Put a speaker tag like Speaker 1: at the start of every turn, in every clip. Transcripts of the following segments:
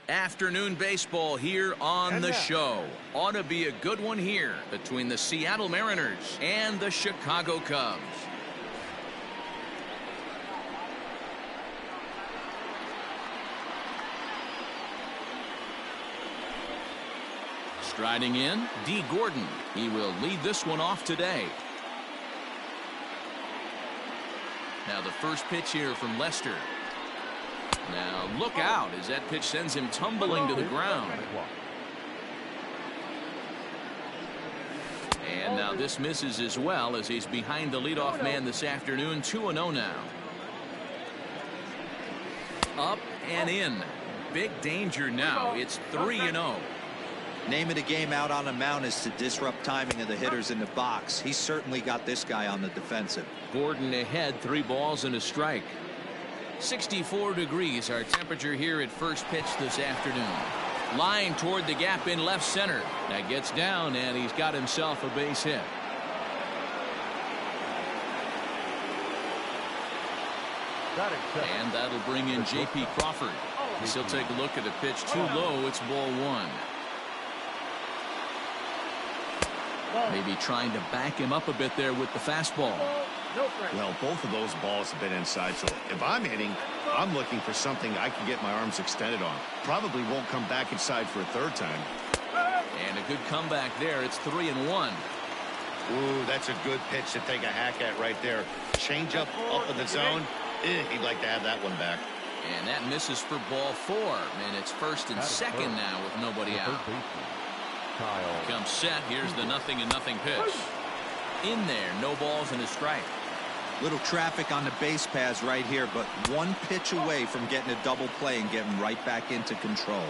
Speaker 1: Afternoon baseball here on the show. Ought to be a good one here between the Seattle Mariners and the Chicago Cubs. Striding in, D. Gordon. He will lead this one off today. Now the first pitch here from Lester. Now look out as that pitch sends him tumbling to the ground. And now this misses as well as he's behind the leadoff man this afternoon. 2-0 now. Up and in. Big danger now. It's 3-0.
Speaker 2: Name of the game out on the mound is to disrupt timing of the hitters in the box. He's certainly got this guy on the defensive.
Speaker 1: Gordon ahead, 3 balls and a strike. 64 degrees our temperature here at first pitch this afternoon. Line toward the gap in left center. That gets down and he's got himself a base hit. And that'll bring in J.P. Crawford. He'll take a look at the pitch too low. It's ball 1. Maybe trying to back him up a bit there with the fastball.
Speaker 3: Well, both of those balls have been inside, so if I'm hitting, I'm looking for something I can get my arms extended on. Probably won't come back inside for a third time.
Speaker 1: And a good comeback there. It's 3-1.
Speaker 3: Ooh, that's a good pitch to take a hack at right there. Change up in the zone. He'd like to have that one back.
Speaker 1: And that misses for ball 4. And it's first and second now with nobody out. Comes set. Here's the 0-0 pitch. In there, no balls and a strike.
Speaker 2: Little traffic on the base paths right here, but one pitch away from getting a double play and getting right back into control.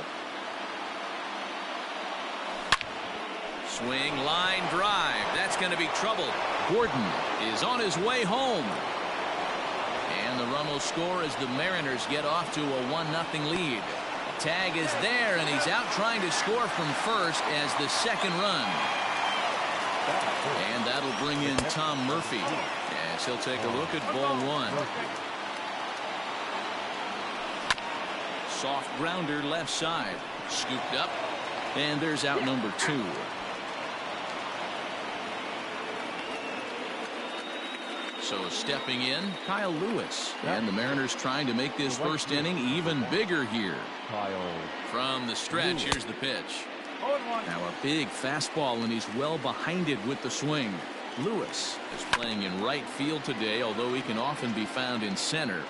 Speaker 1: Swing, line, drive. That's going to be trouble. Gordon is on his way home. And the run will score as the Mariners get off to a 1-0 lead. Tag is there, and he's out trying to score from first as the second run. And that'll bring in Tom Murphy as he'll take a look at ball 1. Soft grounder left side. Scooped up. And there's out number 2. So stepping in, Kyle Lewis. And the Mariners trying to make this first inning even bigger here. From the stretch, here's the pitch. Now a big fastball, and he's well behind it with the swing. Lewis is playing in right field today, although he can often be found in center.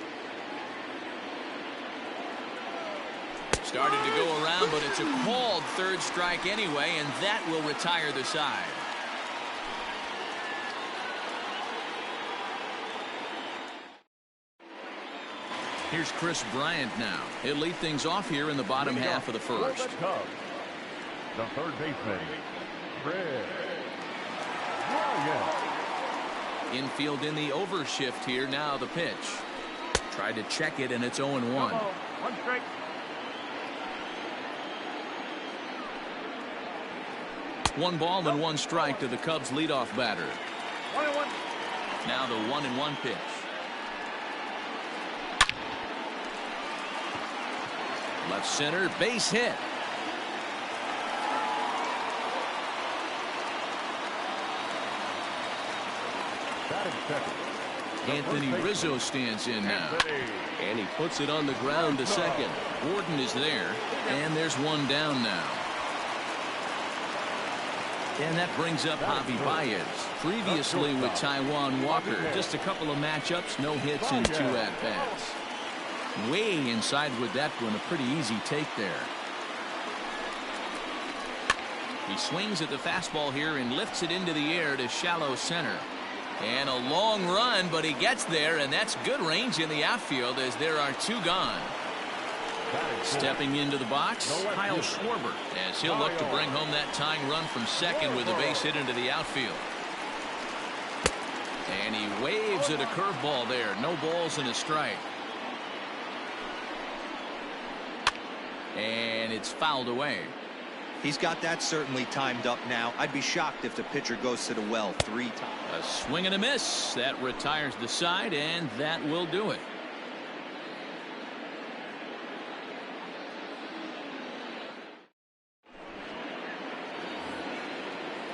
Speaker 1: Started to go around, but it's a called third strike anyway, and that will retire the side. Here's Chris Bryant now. He'll lead things off here in the bottom half of the first.
Speaker 4: The third baseman, Bryant.
Speaker 1: Infield in the overshift here. Now the pitch. Tried to check it, and it's 0-1.
Speaker 4: 1 strike.
Speaker 1: One ball and 1 strike to the Cubs leadoff batter.
Speaker 4: 1-1.
Speaker 1: Now the 1-1 pitch. Left center, base hit. Anthony Rizzo stands in now. And he puts it on the ground to second. Gordon is there. And there's one down now. And that brings up Javi Baez. Previously with Taijuan Walker. Just a couple of matchups, no hits and 2 at-bats. Way inside with that one. A pretty easy take there. He swings at the fastball here and lifts it into the air to shallow center. And a long run, but he gets there, and that's good range in the outfield as there are 2 gone. Stepping into the box, Kyle Schwarber, as he'll look to bring home that tying run from second with a base hit into the outfield. And he waves at a curveball there. No balls and a strike. And it's fouled away.
Speaker 2: He's got that certainly timed up now. I'd be shocked if the pitcher goes to the well 3 times.
Speaker 1: A swing and a miss. That retires the side, and that will do it.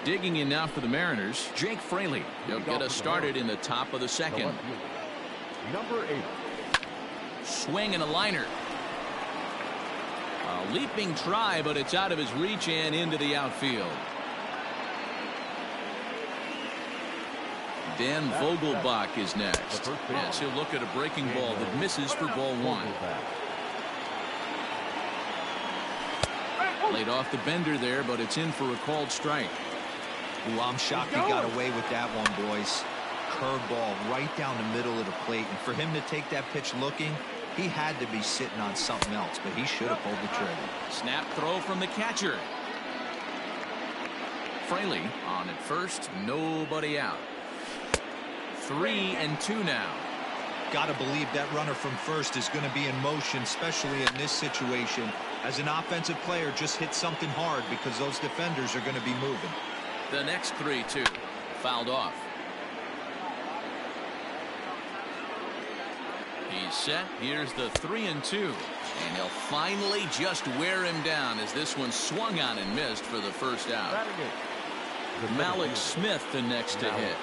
Speaker 1: digging in now for the Mariners, Jake Fraley. He'll get us started in the top of the second.
Speaker 4: Number 8.
Speaker 1: Swing and a liner. A leaping try, but it's out of his reach and into the outfield. Dan Vogelbach is next. Yes, he'll look at a breaking ball that misses for ball 1. Laid off the bender there, but it's in for a called strike.
Speaker 2: Ooh, I'm shocked he got away with that one, boys. Curveball right down the middle of the plate, and for him to take that pitch looking, he had to be sitting on something else, but he should have pulled the trigger.
Speaker 1: Snap throw from the catcher. Fraley on at first, nobody out. 3-2 now.
Speaker 2: Got to believe that runner from first is going to be in motion, especially in this situation. As an offensive player, just hit something hard because those defenders are going to be moving.
Speaker 1: The next 3-2 fouled off. He's set. Here's the 3-2, and he'll finally just wear him down as this one swung on and missed for the first out. Malik Smith the next to hit.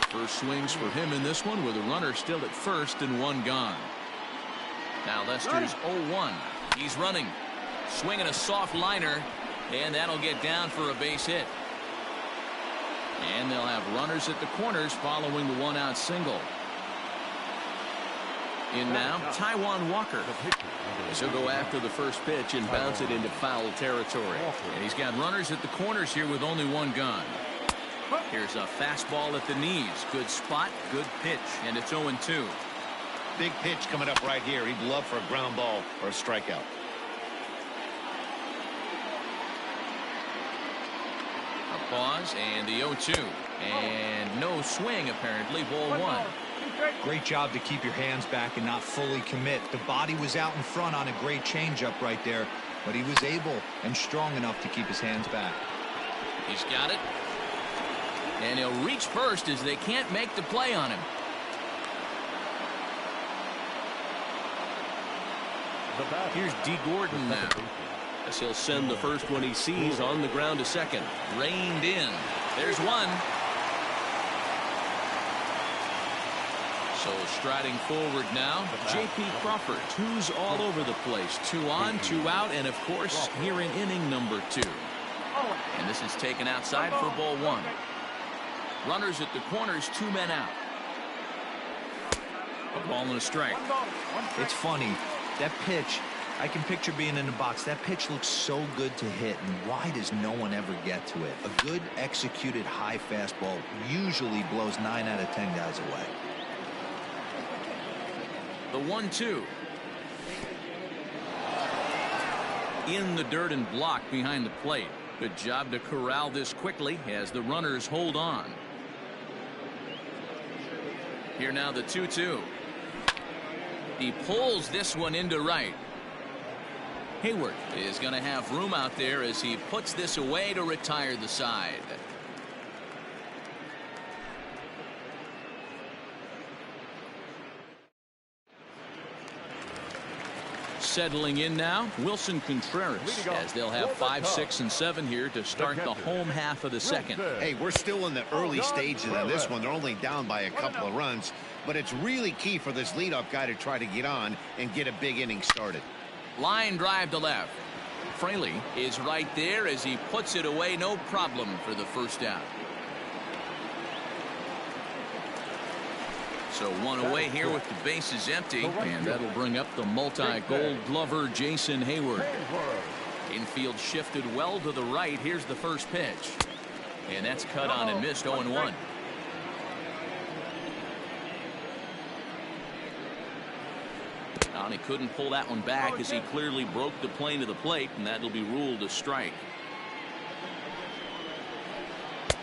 Speaker 1: First swings for him in this one with a runner still at first and one gone. Now Lester's 0-1. He's running. Swinging a soft liner, and that'll get down for a base hit. And they'll have runners at the corners following the one-out single. In now, Taijuan Walker. He'll go after the first pitch and bounce it into foul territory. And he's got runners at the corners here with only one gone. Here's a fastball at the knees. Good spot, good pitch, and it's 0-2.
Speaker 3: Big pitch coming up right here. He'd love for a ground ball or a strikeout.
Speaker 1: A pause and the 0-2. And no swing apparently, ball 1.
Speaker 2: Great job to keep your hands back and not fully commit. The body was out in front on a great changeup right there, but he was able and strong enough to keep his hands back.
Speaker 1: He's got it. And he'll reach first as they can't make the play on him. Here's D. Gordon now. As he'll send the first one he sees on the ground to second. Reined in. There's one. So striding forward now, J.P. Crawford, who's all over the place. 2 on, 2 out, and of course here in inning number 2. And this is taken outside for ball 1. Runners at the corners, 2 men out. A ball and a strike.
Speaker 2: It's funny, that pitch, I can picture being in the box. That pitch looks so good to hit, and why does no one ever get to it? A good executed high fastball usually blows 9 out of 10 guys away.
Speaker 1: The 1-2. In the dirt and blocked behind the plate. Good job to corral this quickly as the runners hold on. Here now the 2-2. He pulls this one into right. Hayward is going to have room out there as he puts this away to retire the side. Settling in now, Wilson Contreras, as they'll have 5, 6, and 7 here to start the home half of the second.
Speaker 3: Hey, we're still in the early stages of this one. They're only down by a couple of runs, but it's really key for this leadoff guy to try to get on and get a big inning started.
Speaker 1: Line drive to left. Fraley is right there as he puts it away, no problem for the first out. So one away here with the bases empty, and that'll bring up the multi-gold glover Jason Hayward. Infield shifted well to the right. Here's the first pitch, and that's cut on and missed. 0-1. And he couldn't pull that one back as he clearly broke the plane of the plate, and that'll be ruled a strike.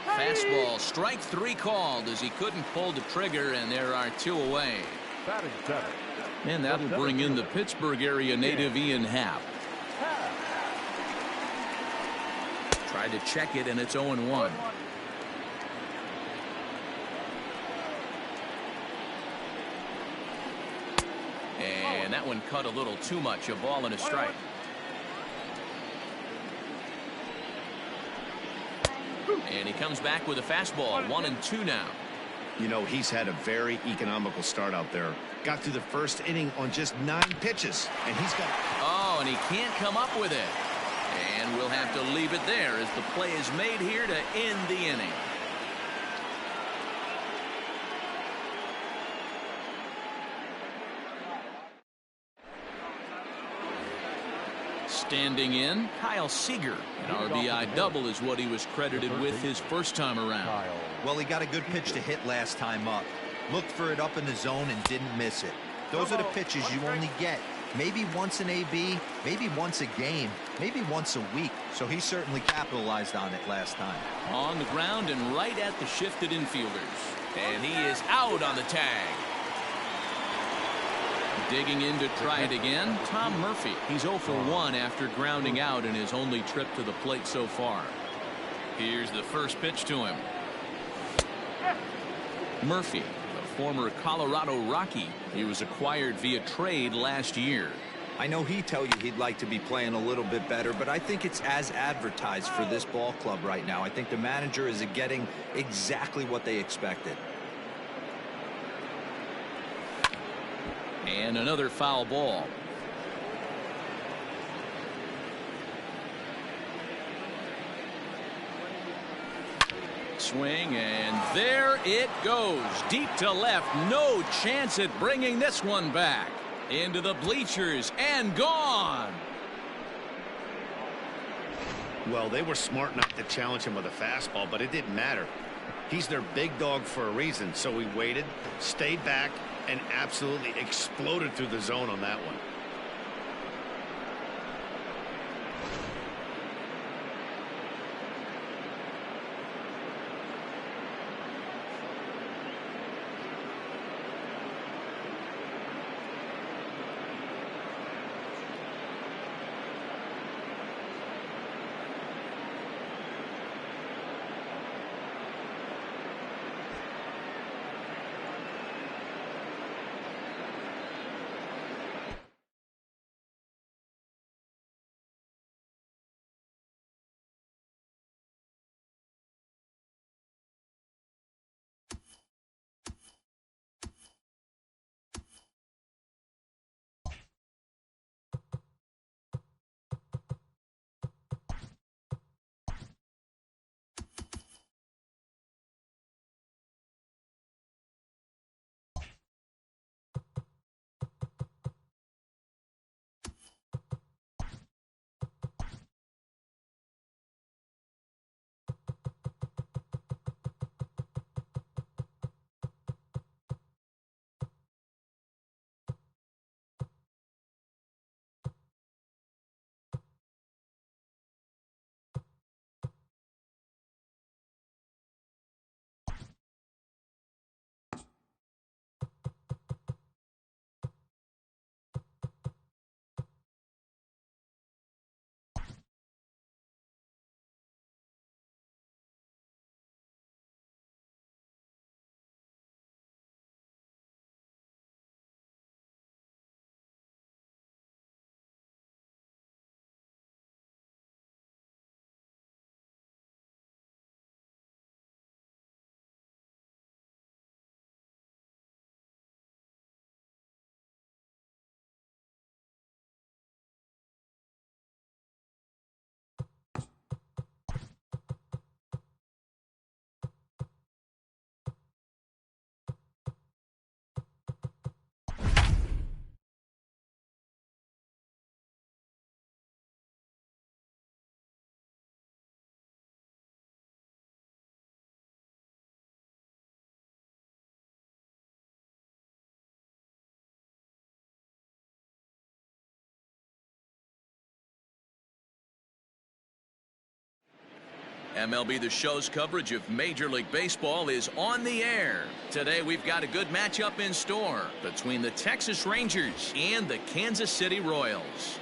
Speaker 1: Fastball, strike 3 called as he couldn't pull the trigger, and there are 2 away. And that'll bring in the Pittsburgh area native Ian Happ. Tried to check it, and it's 0-1. And that one cut a little too much. A ball and a strike. And he comes back with a fastball. 1-2 now.
Speaker 3: You know, he's had a very economical start out there. Got through the first inning on just 9 pitches. And he's got...
Speaker 1: Oh, and he can't come up with it. And we'll have to leave it there as the play is made here to end the inning. Standing in, Kyle Seager. An RBI double is what he was credited with his first time around.
Speaker 2: Well, he got a good pitch to hit last time up. Looked for it up in the zone and didn't miss it. Those are the pitches you only get. Maybe once an AB, maybe once a game, maybe once a week. So he certainly capitalized on it last time.
Speaker 1: On the ground and right at the shifted infielders. And he is out on the tag. Digging in to try it again, Tom Murphy. He's 0 for 1 after grounding out in his only trip to the plate so far. Here's the first pitch to him. Murphy, a former Colorado Rocky. He was acquired via trade last year.
Speaker 2: I know he'd tell you he'd like to be playing a little bit better, but I think it's as advertised for this ball club right now. I think the manager is getting exactly what they expected.
Speaker 1: And another foul ball. Swing, and there it goes. Deep to left. No chance at bringing this one back. Into the bleachers and gone.
Speaker 3: Well, they were smart enough to challenge him with a fastball, but it didn't matter. He's their big dog for a reason, so he waited, stayed back, and absolutely exploded through the zone on that one.
Speaker 1: MLB The Show's coverage of Major League Baseball is on the air. Today we've got a good matchup in store between the Texas Rangers and the Kansas City Royals.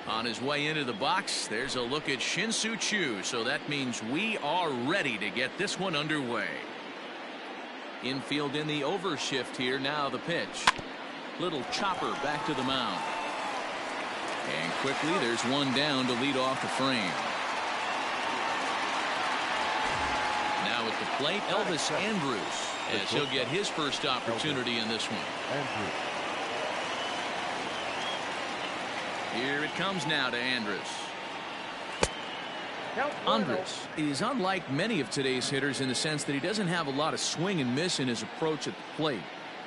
Speaker 1: On his way into the box, there's a look at Shin-Soo Choo, so that means we are ready to get this one underway. Infield in the overshift here. Now the pitch. Little chopper back to the mound. And quickly, there's one down to lead off the frame. At the plate, Elvis Andrus, as he'll get his first opportunity in this one. Here it comes now to Andrus. Andrus is unlike many of today's hitters in the sense that he doesn't have a lot of swing and miss in his approach at the plate.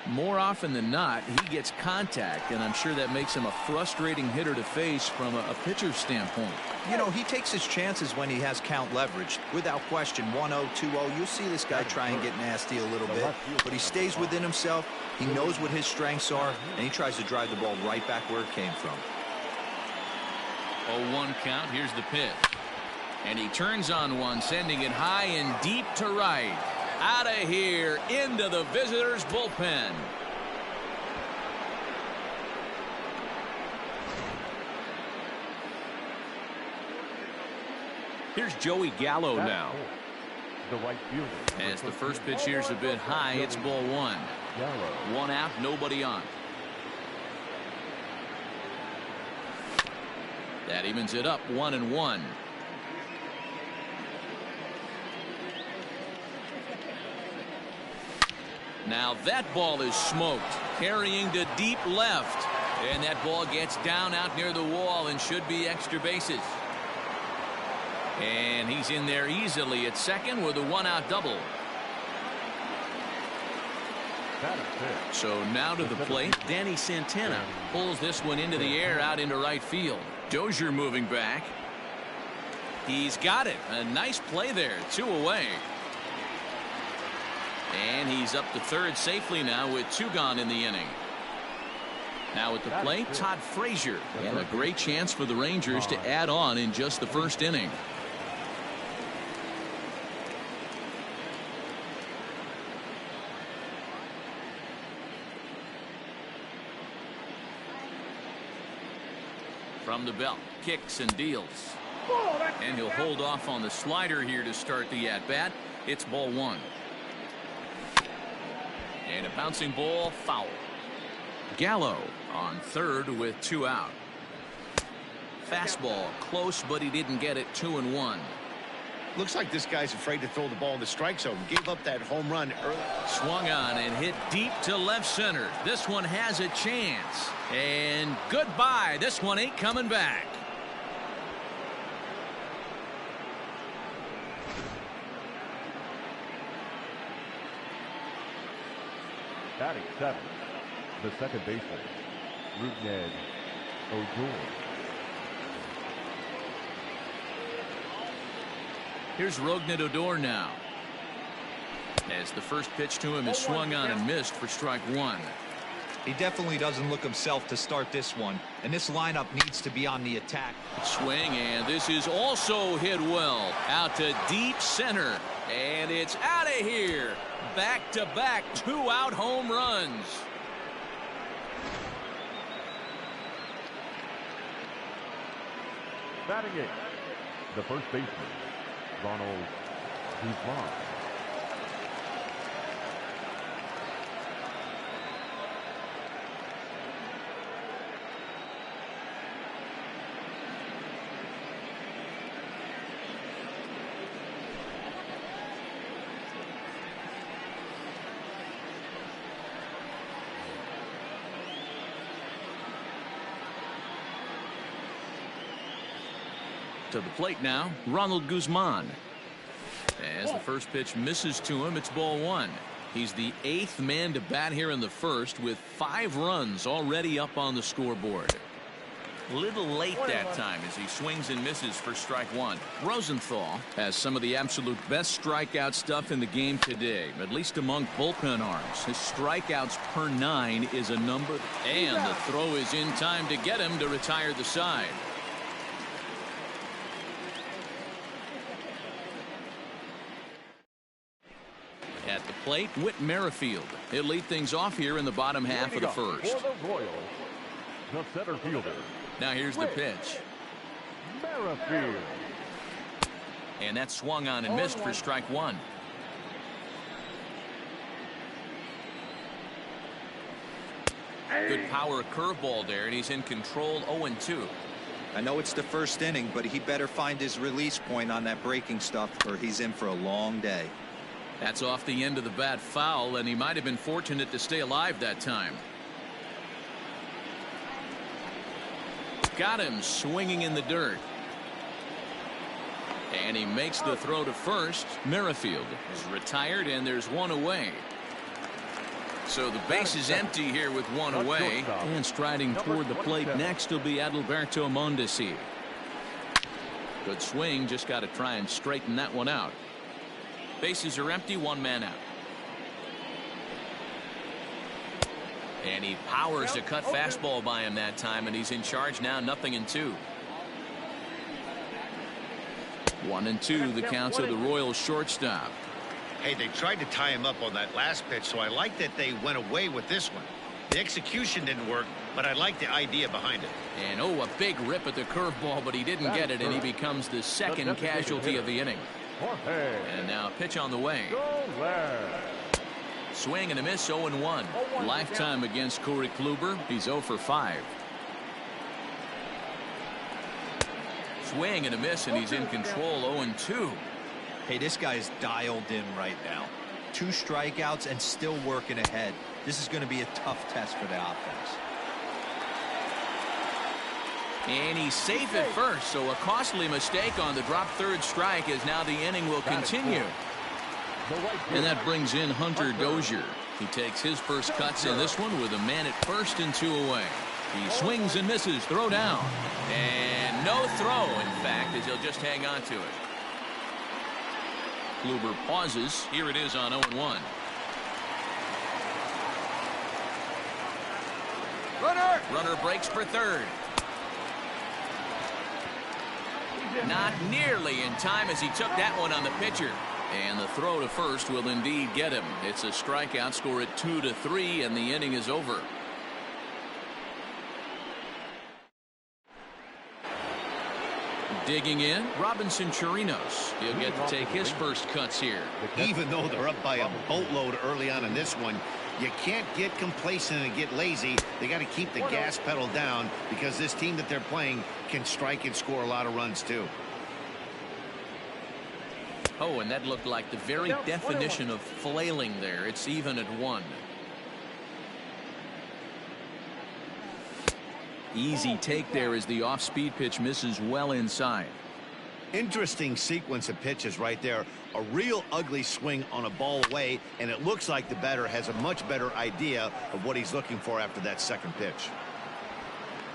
Speaker 1: More often than not, he gets contact, and I'm sure that makes him a frustrating hitter to face from a pitcher's standpoint.
Speaker 2: You know, he takes his chances when he has count leverage. Without question, 1-0, 2-0, you'll see this guy try and get nasty a little bit, but he stays within himself. He knows what his strengths are, and he tries to drive the ball right back where it came from.
Speaker 1: 0-1 count. Here's the pitch. And he turns on one, sending it high and deep to right. Out of here, into the visitors' bullpen. Here's Joey Gallo now.
Speaker 4: The right fielder.
Speaker 1: As the first pitch here's a bit high, it's ball one. One out, nobody on. That evens it up, 1-1. Now that ball is smoked, carrying to deep left, and that ball gets down out near the wall and should be extra bases. And he's in there easily at second with a one-out double. So now to the plate, Danny Santana pulls this one into the air out into right field. Dozier moving back. He's got it. A nice play there. 2 away. And he's up to third safely now with 2 gone in the inning. Now at the plate, Todd Frazier. And a great chance for the Rangers to add on in just the first inning. From the belt, kicks and deals. And he'll hold off on the slider here to start the at-bat. It's ball one. And a bouncing ball, foul. Gallo on third with 2 out. Fastball close, but he didn't get it. 2-1.
Speaker 3: Looks like this guy's afraid to throw the ball in the strike zone. Gave up that home run early.
Speaker 1: Swung on and hit deep to left center. This one has a chance. And goodbye. This one ain't coming back.
Speaker 4: Batting 7, the second baseman, Ronald Guzman.
Speaker 1: Here's Ronald Odor now. As the first pitch to him is swung on and missed for strike one.
Speaker 2: He definitely doesn't look himself to start this one, and this lineup needs to be on the attack.
Speaker 1: Swing, and this is also hit well. Out to deep center, and it's out of here. Back-to-back 2-out home runs.
Speaker 4: Batting 8, the first baseman, Ronald Guzman.
Speaker 1: To the plate now, Ronald Guzman. As the first pitch misses to him, it's ball one. He's the 8th man to bat here in the first with 5 runs already up on the scoreboard. Little late that time as he swings and misses for strike one. Rosenthal has some of the absolute best strikeout stuff in the game today, at least among bullpen arms. His strikeouts per 9 is a number, and the throw is in time to get him to retire the side. At the plate, Whit Merrifield. He'll lead things off here in the bottom half of the first.
Speaker 4: For the Royals, the center fielder.
Speaker 1: Now here's the pitch.
Speaker 4: Merrifield.
Speaker 1: And that swung on and missed for strike one. Good power curveball there, and he's in control. 0-2.
Speaker 2: I know it's the first inning, but he better find his release point on that breaking stuff, or he's in for a long day.
Speaker 1: That's off the end of the bat foul, and he might have been fortunate to stay alive that time. Got him swinging in the dirt. And he makes the throw to first. Merrifield is retired, and there's one away. So the base is empty here with one away. And striding toward the plate next will be Adalberto Mondesi. Good swing, just got to try and straighten that one out. Bases are empty, one man out. And he powers a cut fastball by him that time, and he's in charge now, 0-2. 1-2 the count to the Royals shortstop.
Speaker 3: Hey, they tried to tie him up on that last pitch, so I like that they went away with this one. The execution didn't work, but I like the idea behind it.
Speaker 1: And a big rip at the curveball, but he didn't get it, and he becomes the second casualty of the inning. And now a pitch on the way. Swing and a miss, 0-1. Lifetime against Corey Kluber. He's 0 for 5. Swing and a miss, and he's in control, 0-2.
Speaker 2: Hey, this guy's dialed in right now. 2 strikeouts and still working ahead. This is going to be a tough test for the offense.
Speaker 1: And he's safe at first, so a costly mistake on the drop third strike as now the inning will continue. And that brings in Hunter Dozier. He takes his first cuts in this one with a man at first and 2 away. He swings and misses, throw down. And no throw, in fact, as he'll just hang on to it. Kluber pauses. Here it is on 0-1. Runner breaks for third. Not nearly in time as he took that one on the pitcher. And the throw to first will indeed get him. It's a strikeout, score at 2-3, and the inning is over. Digging in, Robinson Chirinos. He'll get to take his first cuts here.
Speaker 3: Even though they're up by a boatload early on in this one, you can't get complacent and get lazy. They got to keep the gas pedal down because this team that they're playing can strike and score a lot of runs too.
Speaker 1: Oh, and that looked like the very definition of flailing there. It's even at 1. Easy take there as the off-speed pitch misses well inside.
Speaker 3: Interesting sequence of pitches right there. A real ugly swing on a ball away, and it looks like the batter has a much better idea of what he's looking for after that second pitch.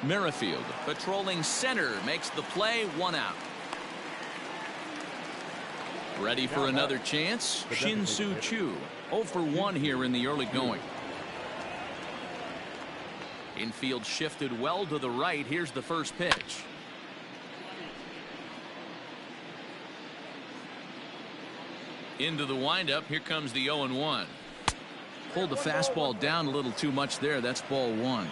Speaker 1: Merrifield patrolling center makes the play, 1 out. Ready for another chance? Shin-Soo Choo, 0 for 1 here in the early going. Infield shifted well to the right. Here's the first pitch. Into the windup. Here comes the 0-1. Pulled the fastball down a little too much there. That's ball 1.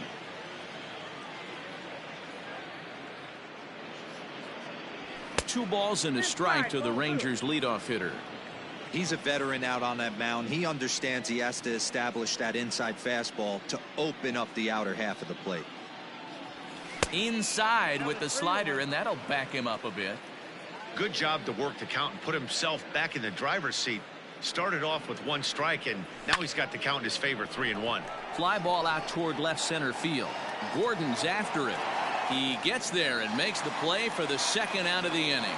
Speaker 1: Two balls and a strike to the Rangers leadoff hitter.
Speaker 2: He's a veteran out on that mound. He understands he has to establish that inside fastball to open up the outer half of the plate.
Speaker 1: Inside with the slider, and that'll back him up a bit.
Speaker 3: Good job to work the count and put himself back in the driver's seat. Started off with 1 strike, and now he's got the count in his favor, 3-1.
Speaker 1: Fly ball out toward left center field. Gordon's after it. He gets there and makes the play for the second out of the inning.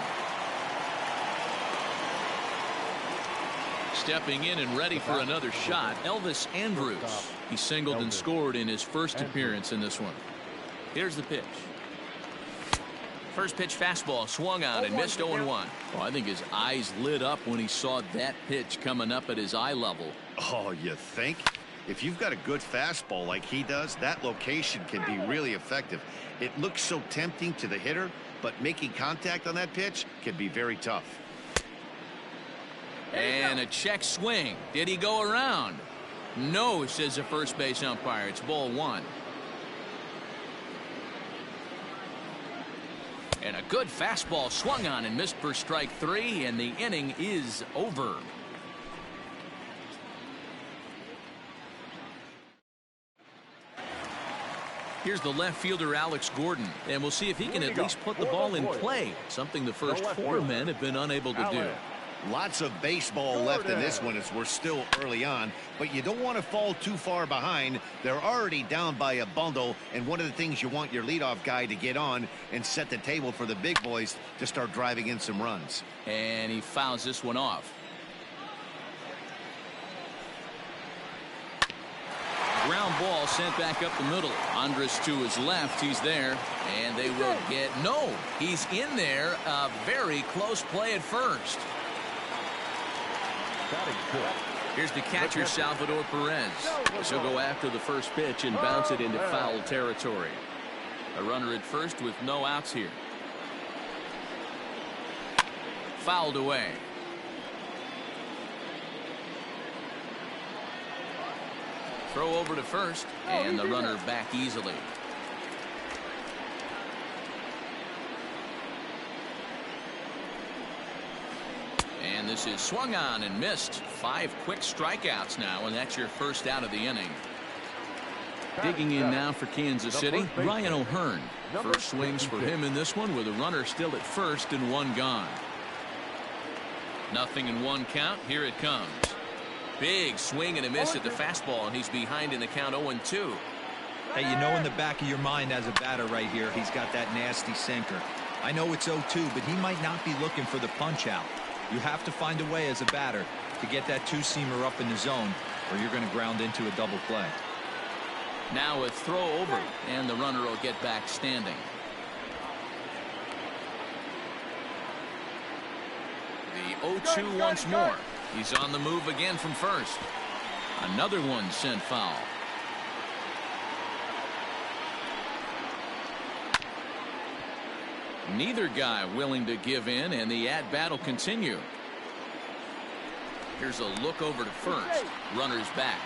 Speaker 1: Stepping in and ready for another shot, Elvis Andrus. He singled and scored in his first appearance in this one. Here's the pitch. First pitch fastball swung on and missed, 0-1. Well, I think his eyes lit up when he saw that pitch coming up at his eye level.
Speaker 3: Oh, you think? If you've got a good fastball like he does, that location can be really effective. It looks so tempting to the hitter, but making contact on that pitch can be very tough.
Speaker 1: And a check swing. Did he go around? No, says the first base umpire. It's ball 1. And a good fastball swung on and missed for strike 3, and the inning is over. Here's the left fielder, Alex Gordon, and we'll see if he can at least put the ball in play, something the first 4 men have been unable to do.
Speaker 3: Lots of baseball left in this one as we're still early on, but you don't want to fall too far behind. They're already down by a bundle, and one of the things you want your leadoff guy to get on and set the table for the big boys to start driving in some runs.
Speaker 1: And he fouls this one off. Ground ball sent back up the middle. Andres to his left. He's there. And they will get... No, he's in there. A very close play at first. Here's the catcher, Salvador Perez. She'll go after the first pitch and bounce it into foul territory. A runner at first with no outs here. Fouled away. Throw over to first, and the runner back easily. And this is swung on and missed. 5 quick strikeouts now, and that's your first out of the inning. Digging in now for Kansas City, Ryan O'Hearn. First swings for him in this one with a runner still at first and 1 gone. 0-1 count. Here it comes. Big swing and a miss at the fastball, and he's behind in the count 0-2.
Speaker 2: Hey, you know in the back of your mind as a batter right here, he's got that nasty sinker. I know it's 0-2, but he might not be looking for the punch out. You have to find a way as a batter to get that 2-seamer up in the zone, or you're going to ground into a double play.
Speaker 1: Now a throw over, and the runner will get back standing. The 0-2 once more. He's on the move again from first. Another one sent foul. Neither guy willing to give in, and the at-bat will continue. Here's a look over to first. Runner's back.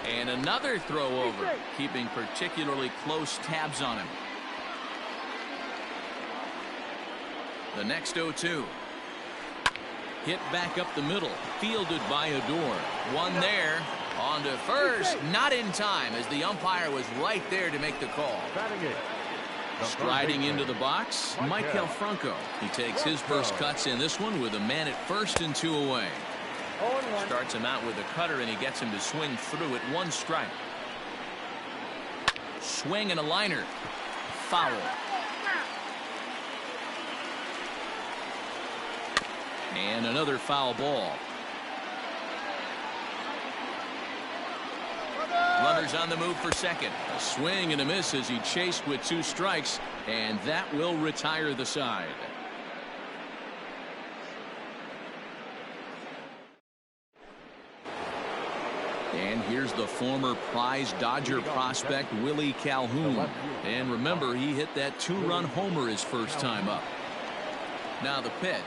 Speaker 1: And another throw over, keeping particularly close tabs on him. The next 0-2. Hit back up the middle. Fielded by Adore. One there. On to first. Not in time, as the umpire was right there to make the call. Striding into the box, Michael Franco. He takes his first cuts in this one with a man at first and 2 away. Starts him out with a cutter, and he gets him to swing through at 1 strike. Swing and a liner. Foul. And another foul ball. Runners on the move for second. A swing and a miss as he chased with 2 strikes, and that will retire the side. And here's the former prize Dodger prospect Willie Calhoun. And remember, he hit that 2-run homer his first time up. Now the pitch.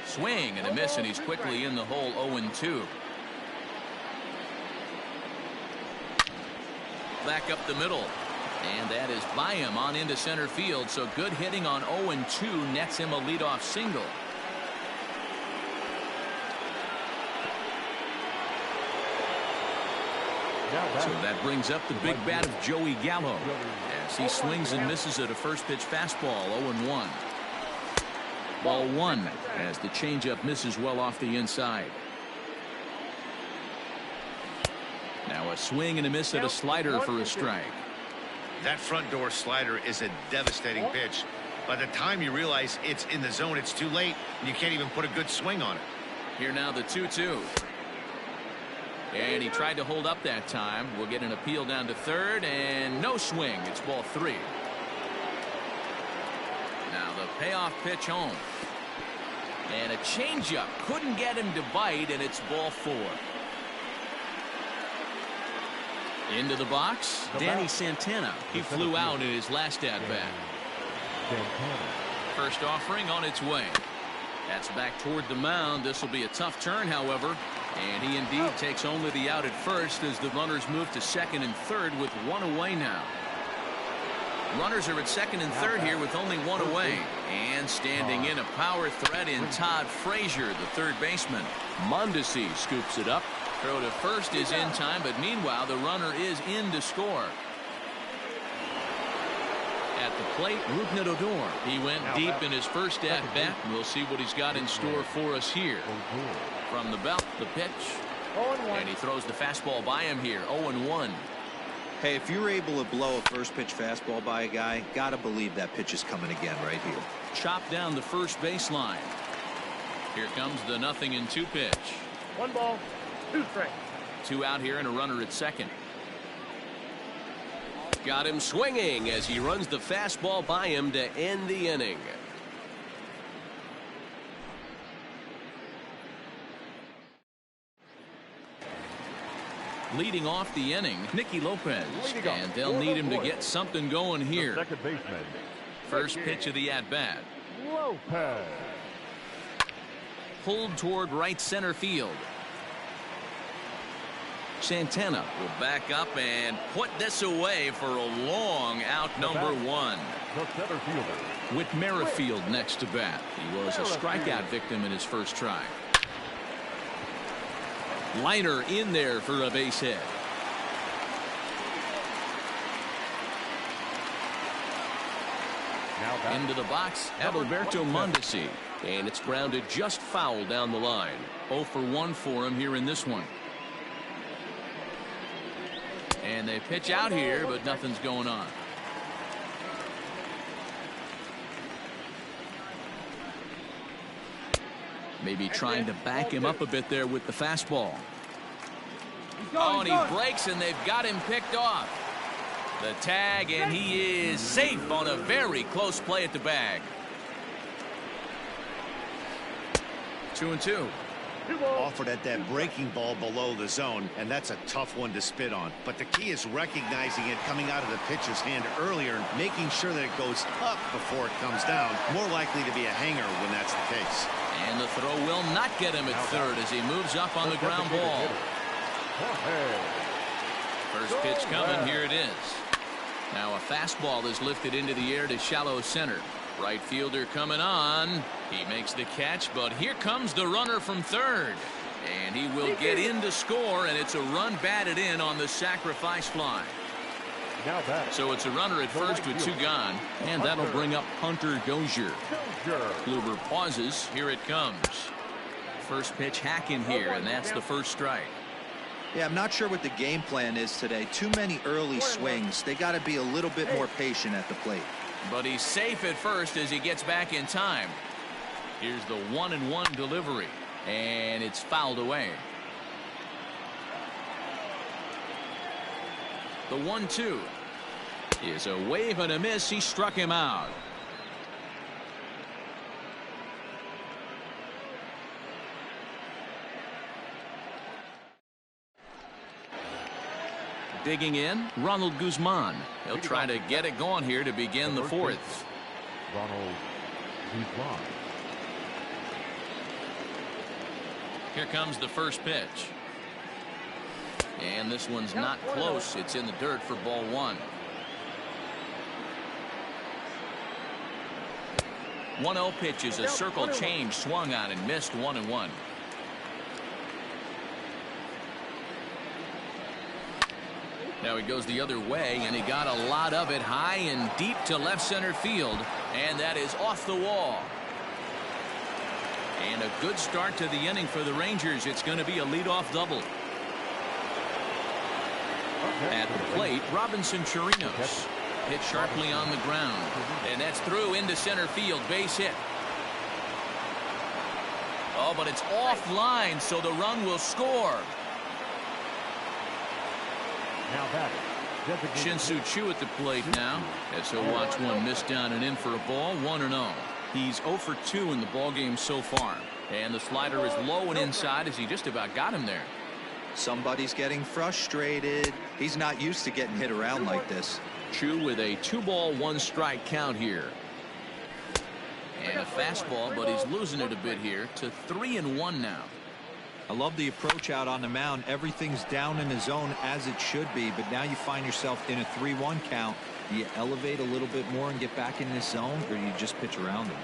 Speaker 1: Swing and a miss, and he's quickly in the hole. 0-2. Back up the middle. And that is by him on into center field. So good hitting on 0-2 nets him a leadoff single. So that brings up the big bat of Joey Gallo as he swings and misses at a first pitch fastball. 0-1. Ball 1 as the changeup misses well off the inside. Now a swing and a miss at a slider for a strike.
Speaker 3: That front door slider is a devastating pitch. By the time you realize it's in the zone, it's too late, and you can't even put a good swing on it.
Speaker 1: Here now the 2-2. And he tried to hold up that time. We'll get an appeal down to third, and no swing. It's ball 3. Now the payoff pitch home. And a changeup couldn't get him to bite, and it's ball 4. Into the box, Danny Santana. He flew out in his last at-bat. First offering on its way. That's back toward the mound. This will be a tough turn, however. And he indeed takes only the out at first as the runners move to second and third with 1 away now. Runners are at second and third here with only one away. And standing in a power threat in Todd Frazier, the third baseman. Mondesi scoops it up. Throw to first is in time, but meanwhile the runner is in to score. At the plate, Rougned Odor. He went deep in his first at-bat. We'll see what he's got in store for us here. From the belt, the pitch. And he throws the fastball by him here. 0-1.
Speaker 2: Hey, if you're able to blow a first pitch fastball by a guy, gotta believe that pitch is coming again right here.
Speaker 1: Chopped down the first baseline. Here comes the 0-2 pitch.
Speaker 4: 1 ball, 2 strikes.
Speaker 1: 2 out here and a runner at second. Got him swinging as he runs the fastball by him to end the inning. Leading off the inning, Nikki Lopez, and they'll need him to get something going here.
Speaker 4: Second baseman.
Speaker 1: First pitch of the at-bat.
Speaker 4: Lopez.
Speaker 1: Pulled toward right center field. Santana will back up and put this away for a long out, number 1.
Speaker 4: The center fielder.
Speaker 1: With Merrifield next to bat. He was a strikeout victim in his first try. Liner in there for a base hit. Into the box, Adalberto Mondesi. And it's grounded just foul down the line. 0 for 1 for him here in this one. And they pitch out here, but nothing's going on. Maybe trying to back him up a bit there with the fastball. Oh, and he breaks, and they've got him picked off. The tag, and he is safe on a very close play at the bag. 2-2.
Speaker 3: Offered at that breaking ball below the zone, and that's a tough one to spit on. But the key is recognizing it coming out of the pitcher's hand earlier and making sure that it goes up before it comes down. More likely to be a hanger when that's the case.
Speaker 1: And the throw will not get him at third as he moves up on the ground ball. First pitch coming. Here it is. Now a fastball is lifted into the air to shallow center. Right fielder coming on. He makes the catch, but here comes the runner from third. And he will get in to score, and it's a run batted in on the sacrifice fly. So it's a runner at first with 2 gone, and that'll bring up Hunter Dozier. Kluber pauses. Here it comes. First pitch hack in here, and that's the first strike.
Speaker 2: Yeah, I'm not sure what the game plan is today. Too many early swings. They got to be a little bit more patient at the plate.
Speaker 1: But he's safe at first as he gets back in time. Here's the 1-1 delivery, and it's fouled away. The 1-2 is a wave and a miss. He struck him out. Digging in, Ronald Guzman. He'll try to get it going here to begin the fourth.
Speaker 4: Ronald Guzman.
Speaker 1: Here comes the first pitch. And this one's not close. It's in the dirt for ball 1. 1-0 pitch is a circle change swung on and missed. 1-1. Now he goes the other way, and he got a lot of it high and deep to left center field, and that is off the wall. And a good start to the inning for the Rangers. It's going to be a leadoff double. At the plate, Robinson Chirinos hit sharply on the ground, and that's through into center field. Base hit. Oh, but it's offline, so the run will score. Shin-Soo Choo at the plate now, as he'll watch one miss down and in for a ball. 1-0. He's 0 for 2 in the ballgame so far, and the slider is low and inside as he just about got him there.
Speaker 2: Somebody's getting frustrated. He's not used to getting hit around like this.
Speaker 1: Choo with a 2-ball 1-strike count here, and a fastball, but he's losing it a bit here to 3-1 now.
Speaker 2: I love the approach out on the mound. Everything's down in the zone as it should be, but now you find yourself in a 3-1 count. Do you elevate a little bit more and get back in this zone, or do you just pitch around him?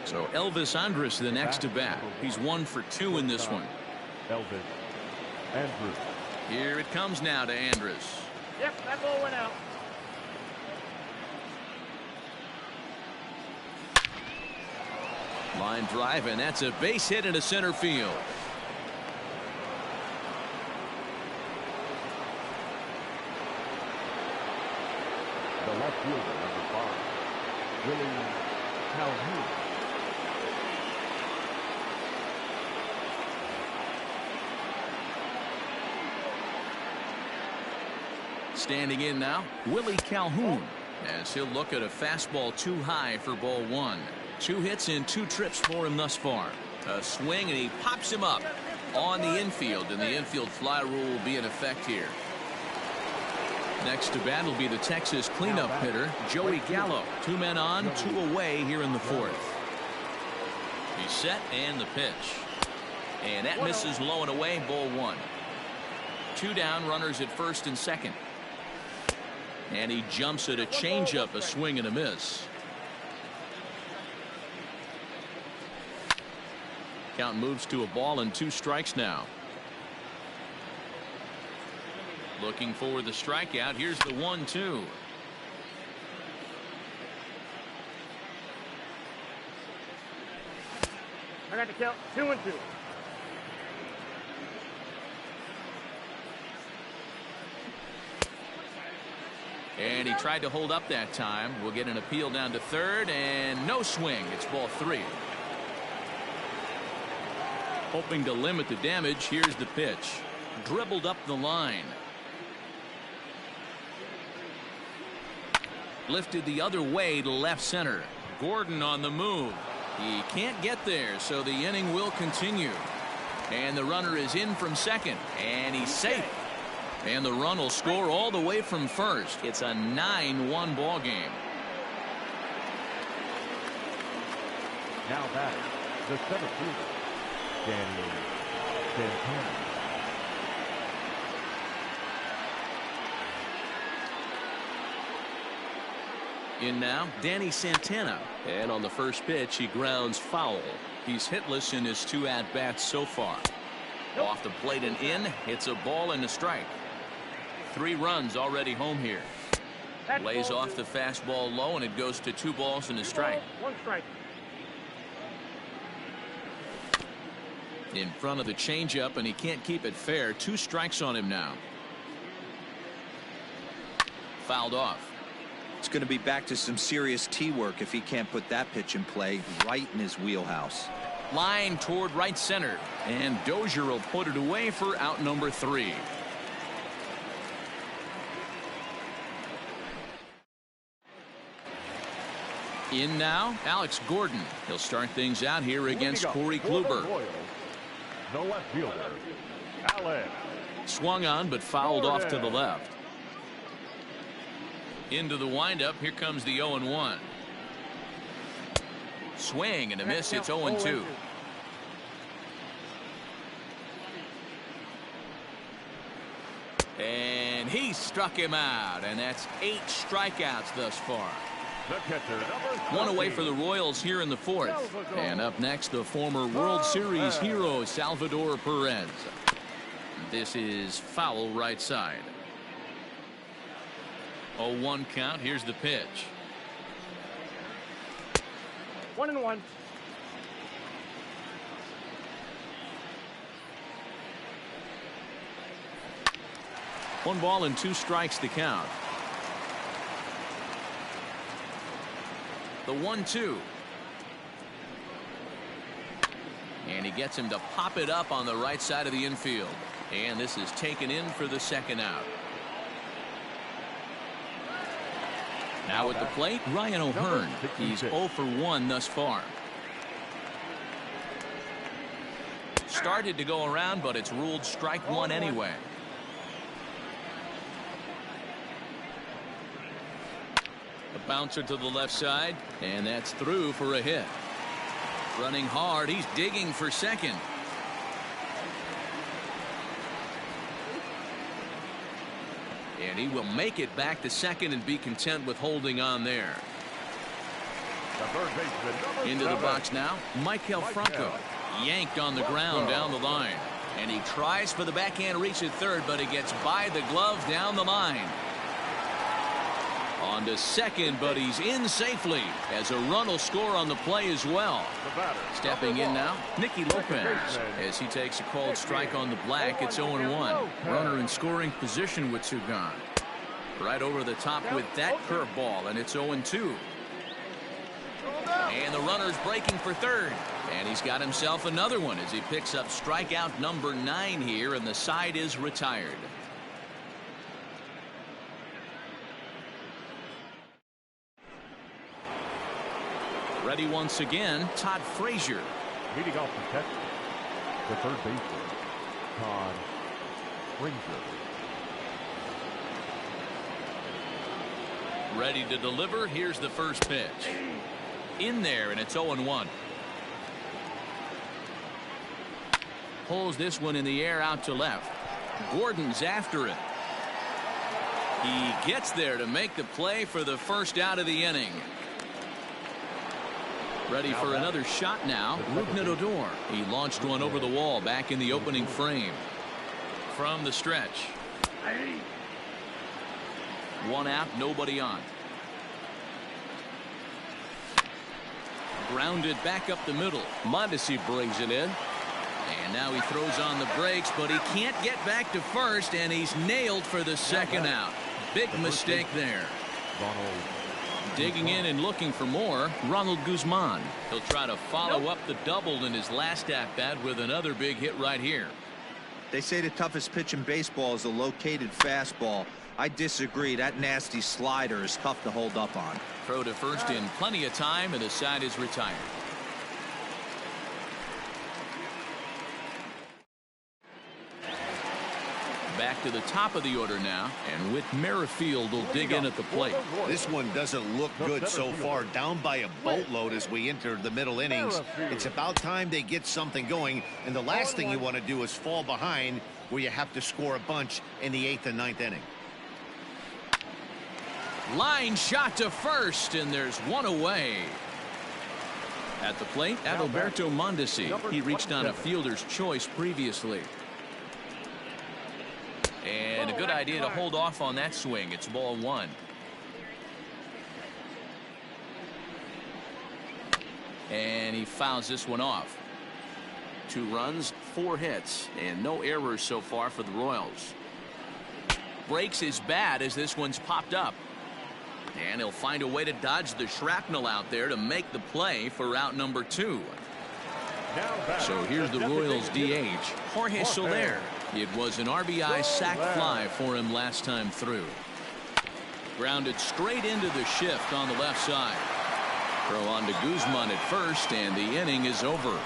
Speaker 1: So Elvis Andrus the next to bat. He's 1 for 2 in this one.
Speaker 4: Elvis Andrus.
Speaker 1: Here it comes now to Andrus.
Speaker 4: Yep, that ball went out.
Speaker 1: Line drive, and that's a base hit into center field.
Speaker 4: The left fielder, number 5, Willie Calhoun.
Speaker 1: Standing in now, Willie Calhoun, as he'll look at a fastball too high for ball 1. 2 hits in 2 trips for him thus far. A swing, and he pops him up on the infield, and the infield fly rule will be in effect here. Next to bat will be the Texas cleanup hitter, Joey Gallo. 2 men on, 2 away here in the 4th. He's set, and the pitch. And that misses low and away, ball 1. 2 down, runners at first and second. And he jumps at a changeup, a swing and a miss. Count moves to a ball and 2 strikes now. Looking for the strikeout. Here's the 1-2.
Speaker 4: I got the count 2-2.
Speaker 1: And he tried to hold up that time. We'll get an appeal down to third, and no swing. It's ball 3. Hoping to limit the damage. Here's the pitch. Dribbled up the line. Lifted the other way to left center. Gordon on the move. He can't get there, so the inning will continue. And the runner is in from second, and he's safe. And the run will score all the way from first. It's a 9-1 ball game.
Speaker 4: Now batting, the center fielder, Santana.
Speaker 1: In now, Danny Santana. And on the first pitch, he grounds foul. He's hitless in his 2 at-bats so far. Off the plate and in. It's a ball and a strike. 3 runs already home here. Lays off the fastball low, and it goes to 2 balls and a strike.
Speaker 4: 1 strike.
Speaker 1: In front of the changeup, and he can't keep it fair. 2 strikes on him now. Fouled off.
Speaker 2: It's going to be back to some serious tee work if he can't put that pitch in play right in his wheelhouse.
Speaker 1: Line toward right center, and Dozier will put it away for out number 3. In now, Alex Gordon. He'll start things out here against Corey Kluber.
Speaker 4: The left fielder, Alex.
Speaker 1: Swung on, but fouled off to the left. Into the windup. Here comes the 0-1. Swing and a miss. It's 0-2. And he struck him out, and that's 8 strikeouts thus far.
Speaker 4: The catcher, number
Speaker 1: 1 away for the Royals here in the 4th. And up next, the former World Series hero, Salvador Perez. This is foul right side. 0-1 count. Here's the pitch.
Speaker 4: 1-1.
Speaker 1: One ball and 2 strikes to count. The 1-2. And he gets him to pop it up on the right side of the infield. And this is taken in for the 2nd out. Now at the plate, Ryan O'Hearn. He's 0 for 1 thus far. Started to go around, but it's ruled strike 1 anyway. A bouncer to the left side, and that's through for a hit. Running hard, he's digging for second. And he will make it back to second and be content with holding on there.
Speaker 4: The third baseman,
Speaker 1: Into the
Speaker 4: number
Speaker 1: box now, Michael Franco. Yanked on the ground down the line. And he tries for the backhand reach at third, but he gets by the glove down the line. On to second, but he's in safely as a run will score on the play as well. Stepping in now, Nikki Lopez as he takes a called strike on the black. It's 0-1. Runner in scoring position with two gone. Right over the top with that curveball, and it's 0-2. And the runner's breaking for third. And he's got himself another one as he picks up strikeout number 9 here, and the side is retired. Ready once again, Todd Frazier.
Speaker 4: Leading off the catcher, the third baseman, Todd Frazier.
Speaker 1: Ready to deliver. Here's the first pitch. In there, and it's 0-1. Pulls this one in the air out to left. Gordon's after it. He gets there to make the play for the first out of the inning. Ready for another shot now. Rougned Odor. He launched one over the wall back in the opening frame. From the stretch. One out, nobody on. Grounded back up the middle. Mondesi brings it in. And now he throws on the brakes, but he can't get back to first, and he's nailed for the second out. Big mistake there. Digging in and looking for more, Ronald Guzman. He'll try to follow up the double in his last at-bat with another big hit right here.
Speaker 2: They say the toughest pitch in baseball is a located fastball. I disagree. That nasty slider is tough to hold up on.
Speaker 1: Throw to first in plenty of time, and the side is retired. Back to the top of the order now, and Whit Merrifield will dig in at the plate.
Speaker 3: This one doesn't look good so far. Down by a boatload as we enter the middle innings. It's about time they get something going, and the last thing you want to do is fall behind where you have to score a bunch in the 8th and 9th inning.
Speaker 1: Line shot to first, and there's one away. At the plate, Adalberto Mondesi. He reached on a fielder's choice previously. And a good idea to hold off on that swing. It's ball 1. And he fouls this one off. 2 runs, 4 hits, and no errors so far for the Royals. Breaks his bat as this one's popped up. And he'll find a way to dodge the shrapnel out there to make the play for out number 2. So here's the Royals DH, Jorge Soler. It was an RBI sac fly for him last time through. Grounded straight into the shift on the left side. Throw on to Guzman at first, and the inning is over.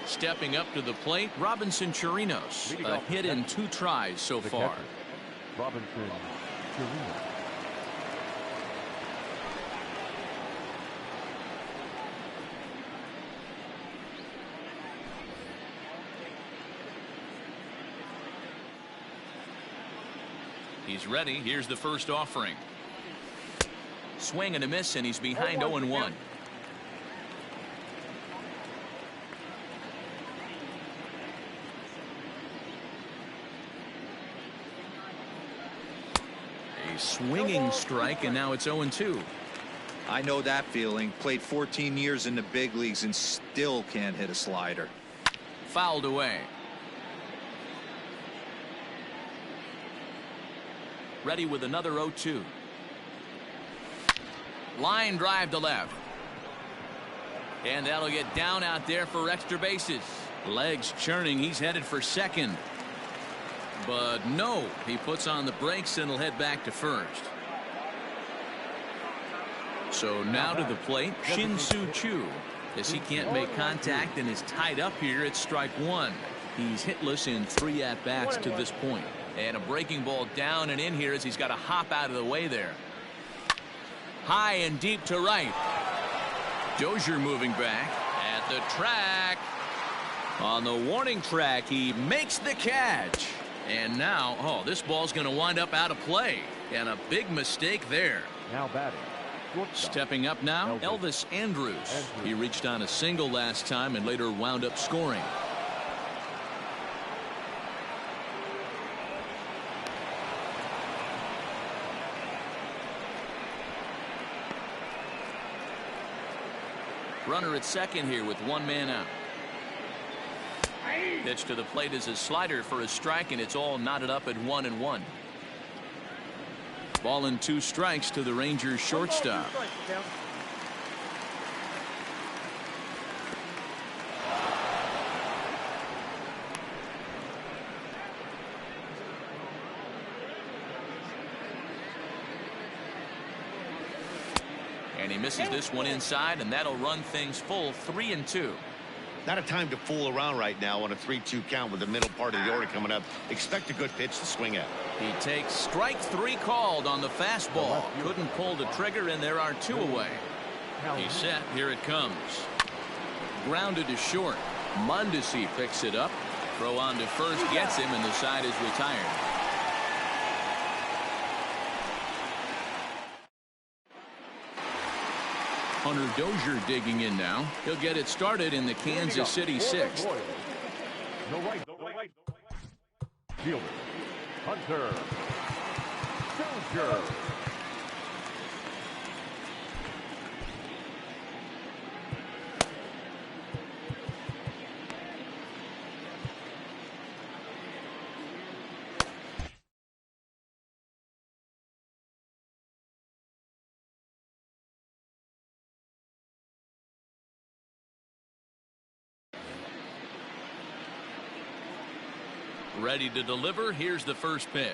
Speaker 1: Stepping up to the plate, Robinson Chirinos. A hit in 2 tries so far.
Speaker 4: Robinson Chirinos.
Speaker 1: He's ready. Here's the first offering. Swing and a miss, and he's behind 0-1. A swinging strike, and now it's 0-2.
Speaker 2: I know that feeling. Played 14 years in the big leagues and still can't hit a slider.
Speaker 1: Fouled away. Ready with another 0-2. Line drive to left. And that'll get down out there for extra bases. Legs churning. He's headed for second. But no, he puts on the brakes and will head back to first. So now to the plate, Shin-Soo Choo. As he can't make contact and is tied up here at strike 1. He's hitless in 3 at-bats to this point. And a breaking ball down and in here as he's got to hop out of the way there. High and deep to right. Dozier moving back. the track. On the warning track, he makes the catch. And now, oh, this ball's going to wind up out of play. And a big mistake there.
Speaker 4: Now batting.
Speaker 1: Stepping up now, Elvis Andrus. He reached on a single last time and later wound up scoring. Runner at second here with one man out. Pitch to the plate is a slider for a strike, and it's all knotted up at 1-1. Ball and 2 strikes to the Rangers shortstop. And he misses this one inside, and that'll run things full 3-2.
Speaker 3: Not a time to fool around right now on a 3-2 count with the middle part of the order coming up. Expect a good pitch to swing at.
Speaker 1: He takes strike 3 called on the fastball. Couldn't pull the trigger, and there are 2 away. He's set. Here it comes. Grounded to short. Mondesi picks it up. Throw on to first gets him, and the side is retired. Hunter Dozier digging in now. He'll get it started in the Kansas City 6th.
Speaker 4: No right. Fielder. Hunter Dozier.
Speaker 1: Ready to deliver. Here's the first pitch.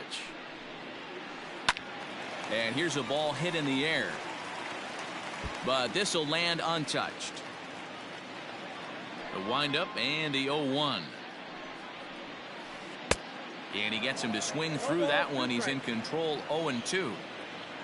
Speaker 1: And here's a ball hit in the air. But this will land untouched. The windup and the 0-1. And he gets him to swing through that one. He's in control 0-2.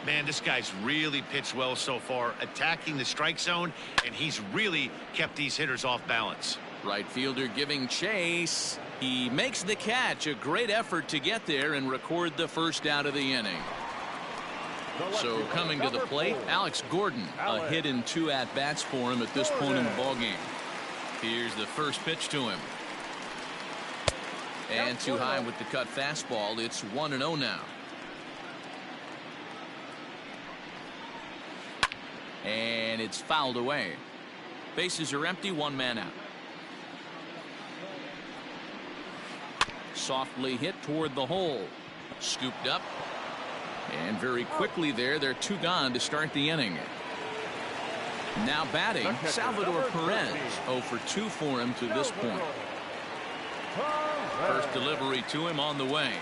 Speaker 3: Man, this guy's really pitched well so far, attacking the strike zone, and he's really kept these hitters off balance.
Speaker 1: Right fielder giving chase. He makes the catch. A great effort to get there and record the first out of the inning. So coming to the plate, Alex Gordon. A hit in 2 at-bats for him at this point in the ballgame. Here's the first pitch to him. And too high with the cut fastball. It's 1-0 now. And it's fouled away. Bases are empty, 1 man out. Softly hit toward the hole. Scooped up. And very quickly there, they're 2 gone to start the inning. Now batting, Salvador Perez. 0 for 2 for him to this point. First delivery to him on the way.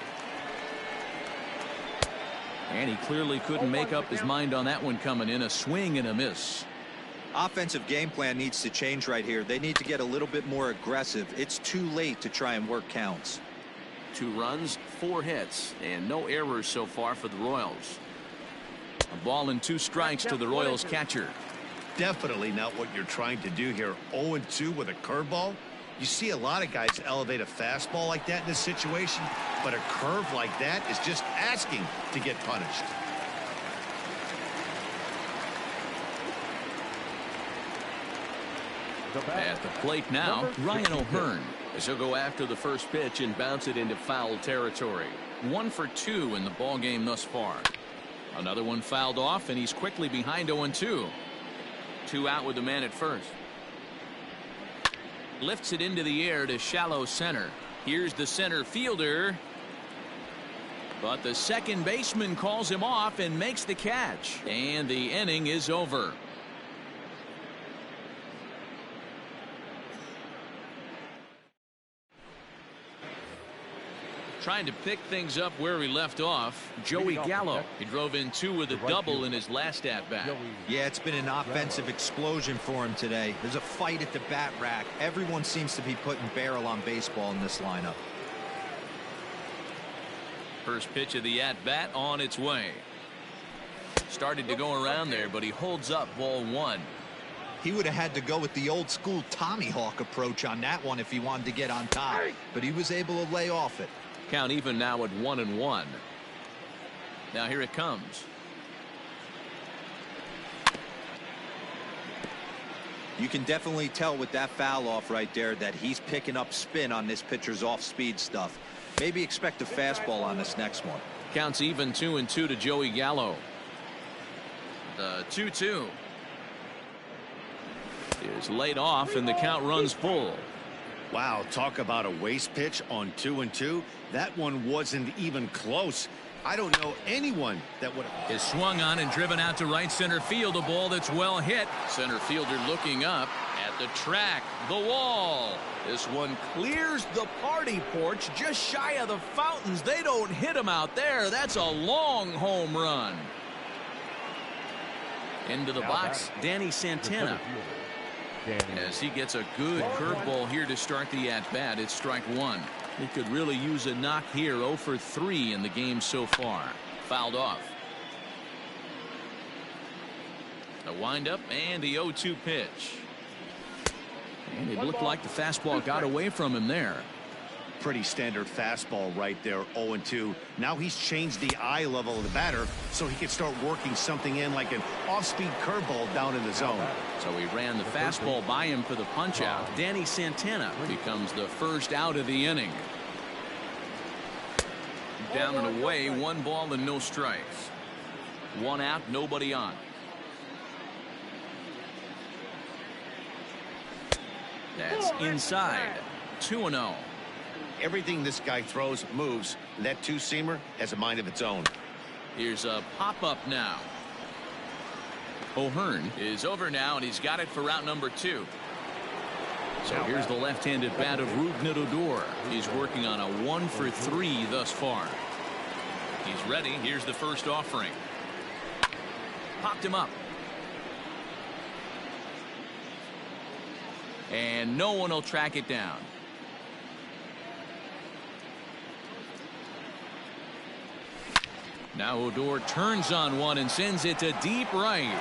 Speaker 1: And he clearly couldn't make up his mind on that one coming in. A swing and a miss.
Speaker 2: Offensive game plan needs to change right here. They need to get a little bit more aggressive. It's too late to try and work counts.
Speaker 1: 2 runs, 4 hits, and no errors so far for the Royals. A ball and 2 strikes to the Royals catcher.
Speaker 3: Definitely not what you're trying to do here. 0-2 with a curveball. You see a lot of guys elevate a fastball like that in this situation, but a curve like that is just asking to get punished.
Speaker 1: At the plate now, Ryan O'Hearn, as he'll go after the first pitch and bounce it into foul territory. 1 for 2 in the ball game thus far. Another one fouled off, and he's quickly behind 0-2. 2 out with the man at first. Lifts it into the air to shallow center. Here's the center fielder. But the second baseman calls him off and makes the catch. And the inning is over. Trying to pick things up where we left off, Joey Gallo. He drove in 2 with a double in his last at-bat.
Speaker 2: Yeah, it's been an offensive explosion for him today. There's a fight at the bat rack. Everyone seems to be putting barrel on baseball in this lineup.
Speaker 1: First pitch of the at-bat on its way. Started to go around there, but he holds up ball 1.
Speaker 2: He would have had to go with the old school Tommy Hawk approach on that one if he wanted to get on top, but he was able to lay off it.
Speaker 1: Count even now at 1-1. Now here it comes.
Speaker 2: You can definitely tell with that foul off right there that he's picking up spin on this pitcher's off-speed stuff. Maybe expect a fastball on this next one.
Speaker 1: Counts even 2-2 to Joey Gallo. The 2-2 is laid off and the count runs full.
Speaker 3: Wow, talk about a waste pitch on 2-2. That one wasn't even close. I don't know anyone that would have.
Speaker 1: Is swung on and driven out to right center field. A ball that's well hit. Center fielder looking up at the track. The wall. This one clears the party porch just shy of the fountains. They don't hit him out there. That's a long home run. Into the box, Danny Santana. As he gets a good curveball here to start the at-bat. It's strike one. He could really use a knock here. 0 for 3 in the game so far. Fouled off. A windup and the 0-2 pitch. And it looked like the fastball got away from him there.
Speaker 3: Pretty standard fastball right there. 0-2. Now he's changed the eye level of the batter so he can start working something in like an off-speed curveball down in the zone.
Speaker 1: So he ran the fastball by him for the punch out. Danny Santana becomes the first out of the inning. Down and away, 1 ball and no strikes. 1 out, nobody on. That's inside. 2-0.
Speaker 3: Everything this guy throws moves. That two-seamer has a mind of its own.
Speaker 1: Here's a pop-up now. O'Hearn is over now, and he's got it for route number 2. So here's the left-handed bat of Rougned Odor. He's working on a 1 for 3 thus far. He's ready. Here's the first offering. Popped him up. And no one will track it down. Now Odor turns on one and sends it to deep right.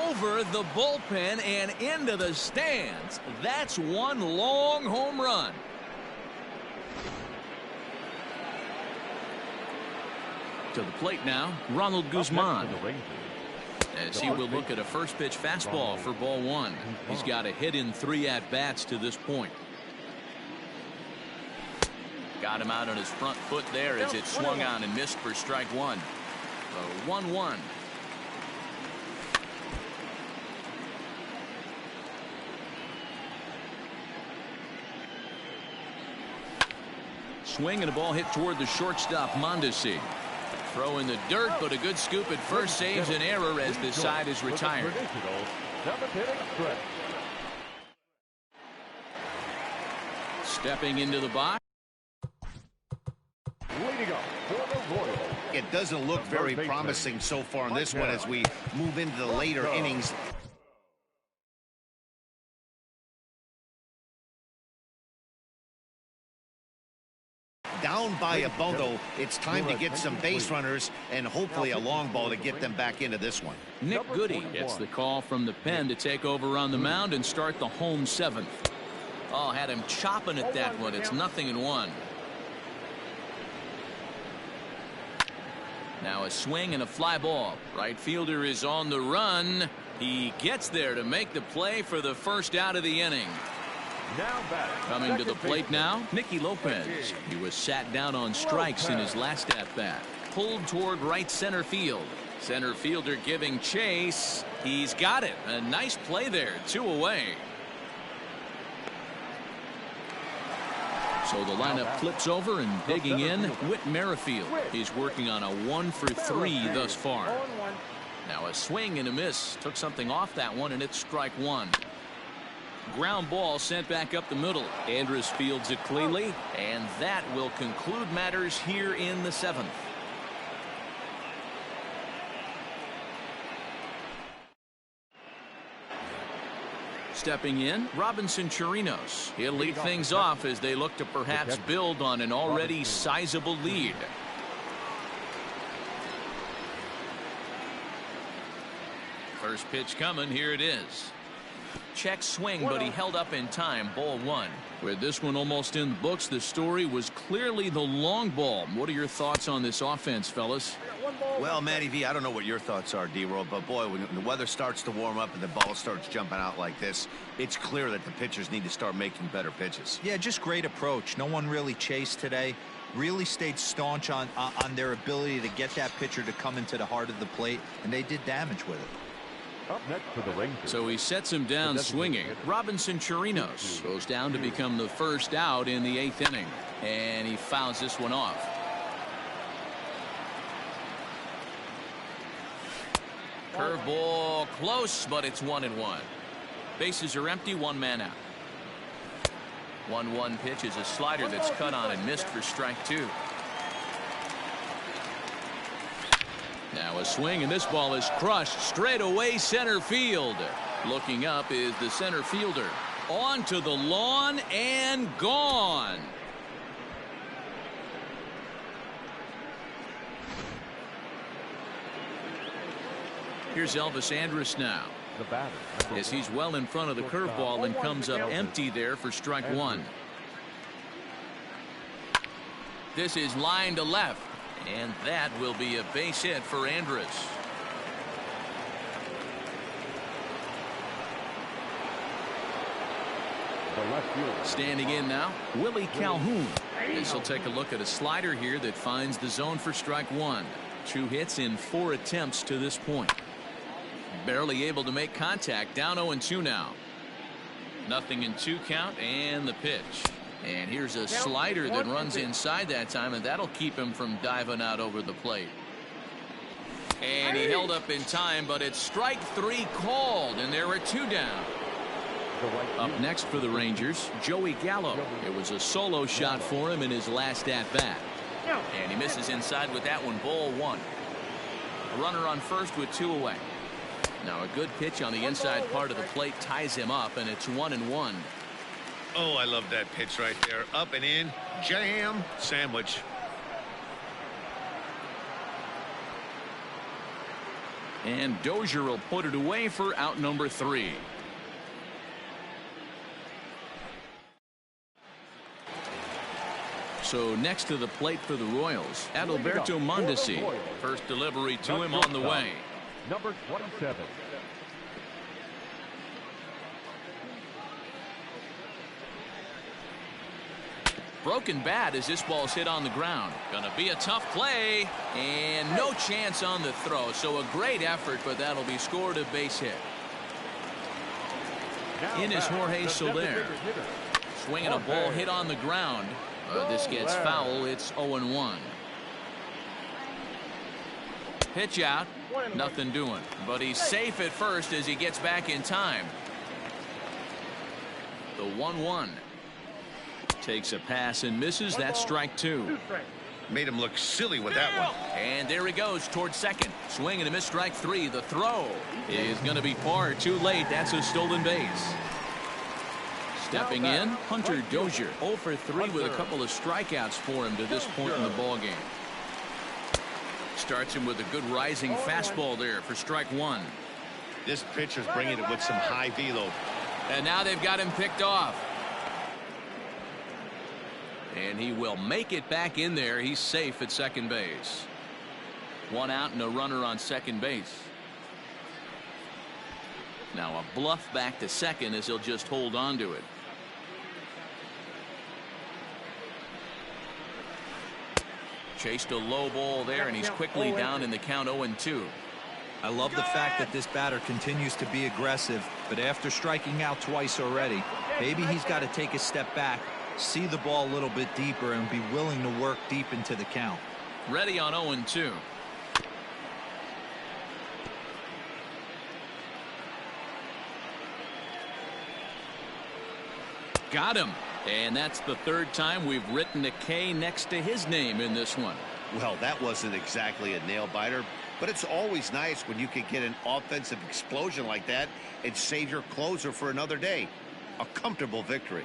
Speaker 1: Over the bullpen and into the stands. That's one long home run. To the plate now, Ronald Guzman. As he will look at a first pitch fastball for ball 1. He's got a hit in 3 at-bats to this point. Got him out on his front foot there as it swung on and missed for strike 1. So 1-1. Swing and a ball hit toward the shortstop, Mondesi. Throw in the dirt, but a good scoop at first saves an error as the side is retired. Stepping into the box.
Speaker 3: It doesn't look very promising so far in this one as we move into the later innings. Down by a bundle, it's time to get some base runners and hopefully a long ball to get them back into this one.
Speaker 1: Nick Goody gets the call from the pen to take over on the mound and start the home 7th. Oh, had him chopping at that one. It's 0-1. Now a swing and a fly ball. Right fielder is on the run. He gets there to make the play for the first out of the inning. Coming to the plate now, Nikki Lopez. He was sat down on strikes in his last at-bat. Pulled toward right center field. Center fielder giving chase. He's got it. A nice play there. 2 away. So the lineup flips over and digging in, Whit Merrifield. He's working on a 1 for 3 thus far. Now a swing and a miss. Took something off that one, and it's strike 1. Ground ball sent back up the middle. Andrus fields it cleanly, and that will conclude matters here in the 7th. Stepping in, Robinson Chirinos. He'll lead things off as they look to perhaps build on an already sizable lead. First pitch coming. Here it is. Check swing, but he held up in time. Ball one. With this one almost in the books, the story was clearly the long ball. What are your thoughts on this offense, fellas?
Speaker 3: Well, Matty V, I don't know what your thoughts are, D-Roll, but boy, when the weather starts to warm up and the ball starts jumping out like this, it's clear that the pitchers need to start making better pitches.
Speaker 2: Yeah, just great approach. No one really chased today. Really stayed staunch on their ability to get that pitcher to come into the heart of the plate, and they did damage with it.
Speaker 4: Up next for the Rangers.
Speaker 1: So he sets him down swinging. Robinson Chirinos goes down to become the first out in the 8th inning, and he fouls this one off. Curveball close, but it's 1-1. Bases are empty, one man out. 1-1 pitch is a slider that's cut on and missed for strike two. Now a swing, and this ball is crushed straight away center field. Looking up is the center fielder. Onto the lawn and gone. Here's Elvis Andrus now.
Speaker 4: The batter.
Speaker 1: As he's well in front of the curveball and comes up empty there for strike one. This is line to left, and that will be a base hit for Andrus.
Speaker 4: The left fielder.
Speaker 1: Standing in now, Willie Calhoun. This will take a look at a slider here that finds the zone for strike one. 2 hits in 4 attempts to this point. Barely able to make contact. Down 0-2 now. 0-2 count, and the pitch. And here's a slider that runs inside that time, and that'll keep him from diving out over the plate. And he held up in time, but it's strike 3 called, and there are 2 down. Up next for the Rangers, Joey Gallo. It was a solo shot for him in his last at-bat. And he misses inside with that one. Ball one. A runner on first with 2 away. Now a good pitch on the inside part of the plate ties him up, and it's 1-1.
Speaker 3: Oh, I love that pitch right there. Up and in. Jam. Sandwich.
Speaker 1: And Dozier will put it away for out number 3. So next to the plate for the Royals, Adalberto Mondesi. First delivery to him on the way.
Speaker 4: Number 27.
Speaker 1: Broken bat as this ball's hit on the ground. Gonna be a tough play, and no chance on the throw. So a great effort, but that'll be scored a base hit. In is Jorge Soler. Swinging a ball hit on the ground. This gets foul. It's 0-1. Pitch out. Nothing doing. But he's safe at first as he gets back in time. The 1-1. Takes a pass and misses. That's strike 2.
Speaker 3: Made him look silly with that one.
Speaker 1: And there he goes towards second. Swing and a miss, strike 3. The throw is going to be far too late. That's a stolen base. Stepping in, Hunter Dozier. 0 for 3 with a couple of strikeouts for him to this point in the ballgame. Starts him with a good rising fastball there for strike 1.
Speaker 3: This pitcher's bringing it with some high velo.
Speaker 1: And now they've got him picked off. And he will make it back in there. He's safe at second base. 1 out and a runner on second base. Now a bluff back to second as he'll just hold on to it. Chased a low ball there, and he's quickly down in the count. 0-2.
Speaker 2: I love the fact that this batter continues to be aggressive, but after striking out twice already, maybe he's got to take a step back, see the ball a little bit deeper, and be willing to work deep into the count.
Speaker 1: Ready on 0-2. Got him. And that's the 3rd time we've written a K next to his name in this one.
Speaker 3: Well, that wasn't exactly a nail biter, but it's always nice when you can get an offensive explosion like that and save your closer for another day. A comfortable victory.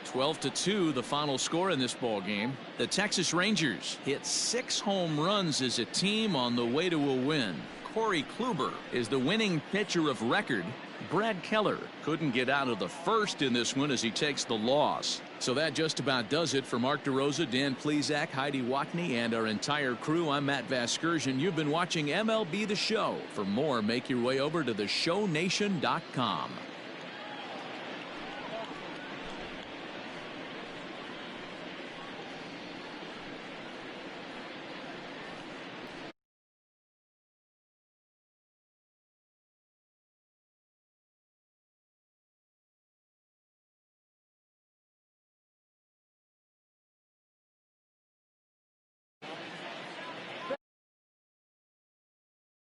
Speaker 1: 12-2 the final score in this ball game. The Texas Rangers hit 6 home runs as a team on the way to a win. Corey Kluber is the winning pitcher of record. Brad Keller couldn't get out of the first in this one as he takes the loss. So that just about does it for Mark DeRosa, Dan Plesac, Heidi Watney, and our entire crew. I'm Matt Vasgersian. You've been watching MLB The Show. For more, make your way over to theshownation.com.